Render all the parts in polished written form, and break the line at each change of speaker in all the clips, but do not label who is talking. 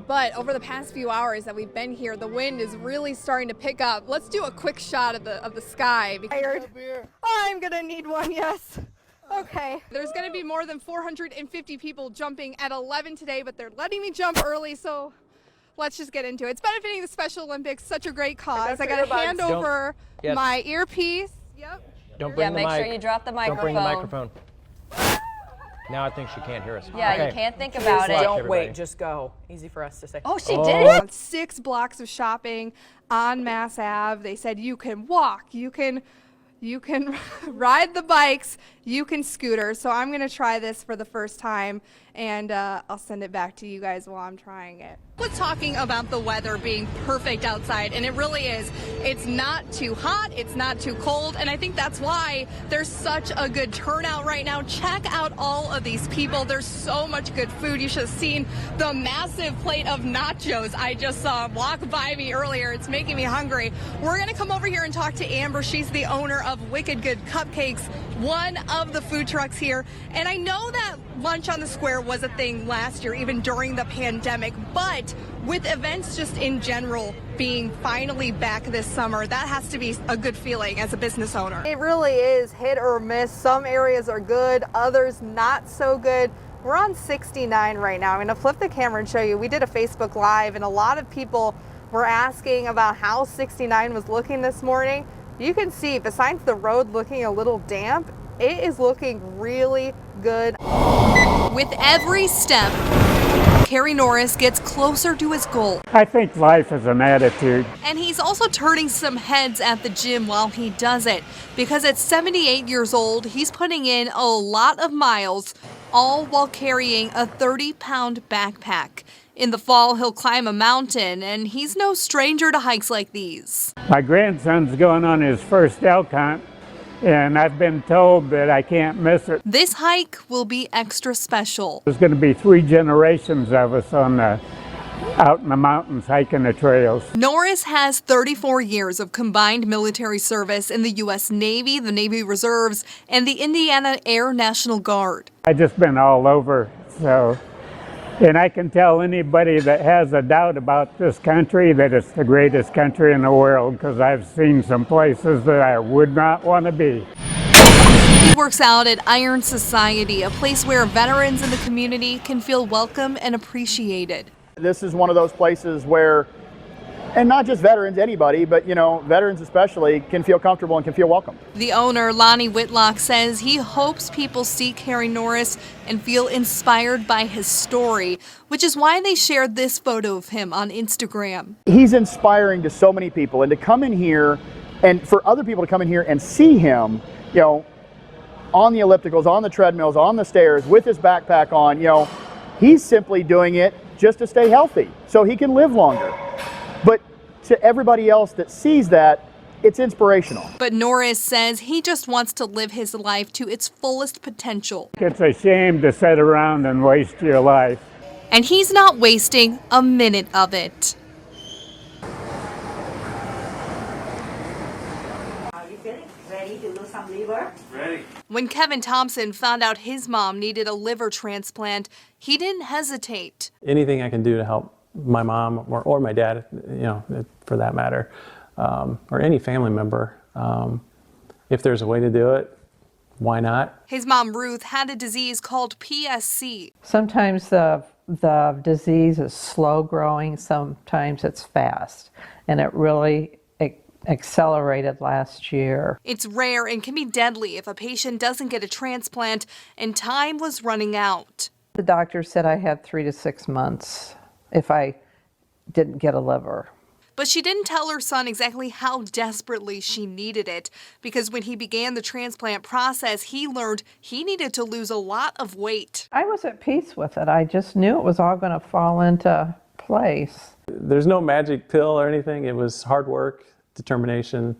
But over the past few hours that we've been here, the wind is really starting to pick up. Let's do a quick shot of the sky.
I'm gonna need one, yes. Okay.
There's gonna be more than 450 people jumping at 11 today, but they're letting me jump early, so let's just get into it. It's benefiting the Special Olympics, such a great cause. I gotta hand over my earpiece. Yep.
Don't bring the mic.
Make sure you drop the microphone.
Don't bring the microphone. Now I think she can't hear us.
Yeah,
okay.
You can't think about it.
Don't wait, just go. Easy for us to say.
Oh, she did it.
6 blocks of shopping on Mass Ave. They said you can walk, you can ride the bikes, you can scooter. So I'm gonna try this for the first time, and I'll send it back to you guys while I'm trying it. We're talking about the weather being perfect outside, and it really is. It's not too hot, it's not too cold, and I think that's why there's such a good turnout right now. Check out all of these people. There's so much good food. You should have seen the massive plate of nachos I just saw walk by me earlier. It's making me hungry. We're gonna come over here and talk to Amber. She's the owner of Wicked Good Cupcakes, one of the food trucks here. And I know that lunch on the square was a thing last year, even during the pandemic, but with events just in general being finally back this summer, that has to be a good feeling as a business owner. It really is hit or miss. Some areas are good, others not so good. We're on 69 right now. I'm gonna flip the camera and show you. We did a Facebook Live, and a lot of people were asking about how 69 was looking this morning. You can see, besides the road looking a little damp, it is looking really good. With every step, Kerry Norris gets closer to his goal.
I think life is an attitude.
And he's also turning some heads at the gym while he does it, because at 78 years old, he's putting in a lot of miles, all while carrying a 30-pound backpack. In the fall, he'll climb a mountain, and he's no stranger to hikes like these.
My grandson's going on his first elk hunt, and I've been told that I can't miss it.
This hike will be extra special.
There's going to be 3 generations of us out in the mountains hiking the trails.
Norris has 34 years of combined military service in the U.S. Navy, the Navy Reserves, and the Indiana Air National Guard.
I've just been all over, and I can tell anybody that has a doubt about this country that it's the greatest country in the world, because I've seen some places that I would not want to be.
He works out at Iron Society, a place where veterans in the community can feel welcome and appreciated.
This is one of those places where, and not just veterans, anybody, but veterans especially, can feel comfortable and can feel welcome.
The owner, Lonnie Whitlock, says he hopes people see Kerry Norris and feel inspired by his story, which is why they shared this photo of him on Instagram.
He's inspiring to so many people, and to come in here, and for other people to come in here and see him, on the ellipticals, on the treadmills, on the stairs, with his backpack on, he's simply doing it just to stay healthy so he can live longer. But to everybody else that sees that, it's inspirational.
But Norris says he just wants to live his life to its fullest potential.
It's a shame to sit around and waste your life.
And he's not wasting a minute of it.
Are you feeling ready to lose some liver?
Ready.
When Kevin Thompson found out his mom needed a liver transplant, he didn't hesitate.
Anything I can do to help my mom or my dad, for that matter, or any family member, if there's a way to do it, why not?
His mom, Ruth, had a disease called PSC.
Sometimes the disease is slow growing, sometimes it's fast, and it really accelerated last year.
It's rare and can be deadly if a patient doesn't get a transplant, and time was running out.
The doctor said I had 3 to 6 months if I didn't get a liver.
But she didn't tell her son exactly how desperately she needed it, because when he began the transplant process, he learned he needed to lose a lot of weight.
I was at peace with it. I just knew it was all going to fall into place.
There's no magic pill or anything. It was hard work, determination,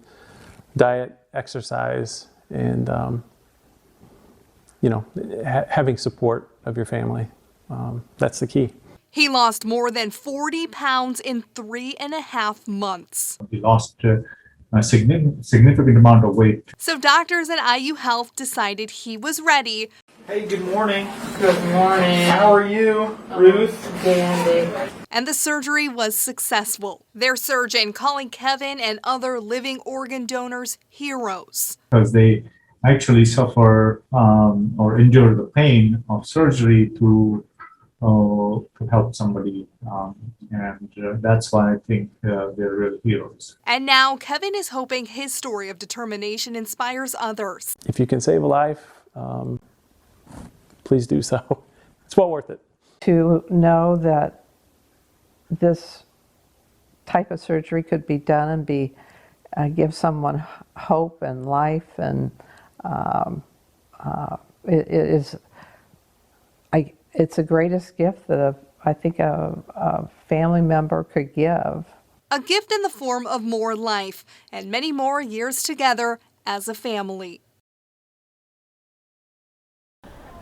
diet, exercise, and having support of your family. That's the key.
He lost more than 40 pounds in 3.5 months.
He lost a significant amount of weight.
So doctors at IU Health decided he was ready
Hey, good morning. Good morning. How are you, Ruth?
Dandy.
And the surgery was successful. Their surgeon calling Kevin and other living organ donors heroes.
Because they actually suffer or endure the pain of surgery to help somebody. That's why I think they're real heroes.
And now Kevin is hoping his story of determination inspires others.
If you can save a life, please do so. It's well worth it.
To know that this type of surgery could be done and give someone hope and life, and it's the greatest gift that I think a family member could give.
A gift in the form of more life and many more years together as a family.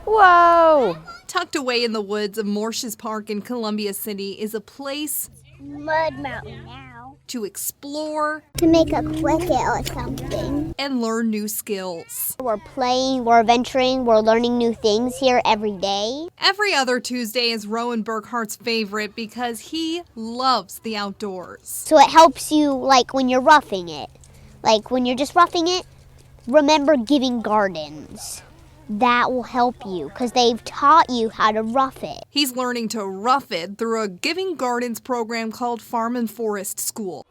Whoa!
Tucked away in the woods of Morshes Park in Columbia City is a place
Mud Mountain now.
to explore,
To make a cricket or something.
and learn new skills.
We're playing, we're adventuring, we're learning new things here every day.
Every other Tuesday is Rowan Burkhart's favorite because he loves the outdoors.
So it helps you, like, when you're roughing it. Like, when you're just roughing it, remember giving gardens. That will help you because they've taught you how to rough it.
He's learning to rough it through a Giving Gardens program called Farm and Forest School.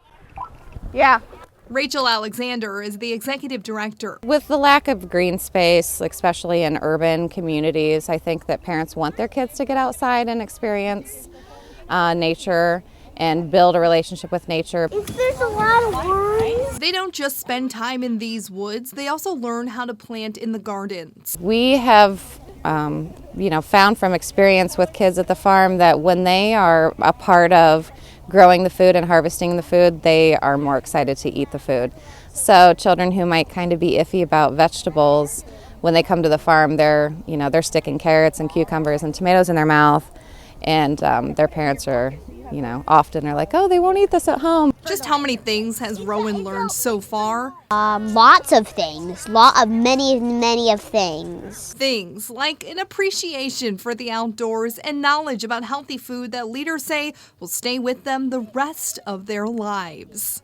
Yeah.
Rachel Alexander is the executive director.
With the lack of green space, especially in urban communities, I think that parents want their kids to get outside and experience nature and build a relationship with nature.
There's a lot of worms.
They don't just spend time in these woods, they also learn how to plant in the gardens.
We have found from experience with kids at the farm that when they are a part of growing the food and harvesting the food, they are more excited to eat the food. So children who might kind of be iffy about vegetables, when they come to the farm, they're sticking carrots and cucumbers and tomatoes in their mouth, and their parents are often are like, oh, they won't eat this at home.
Just how many things has Rowan learned so far?
Lots of things. Many of things.
Things like an appreciation for the outdoors and knowledge about healthy food that leaders say will stay with them the rest of their lives.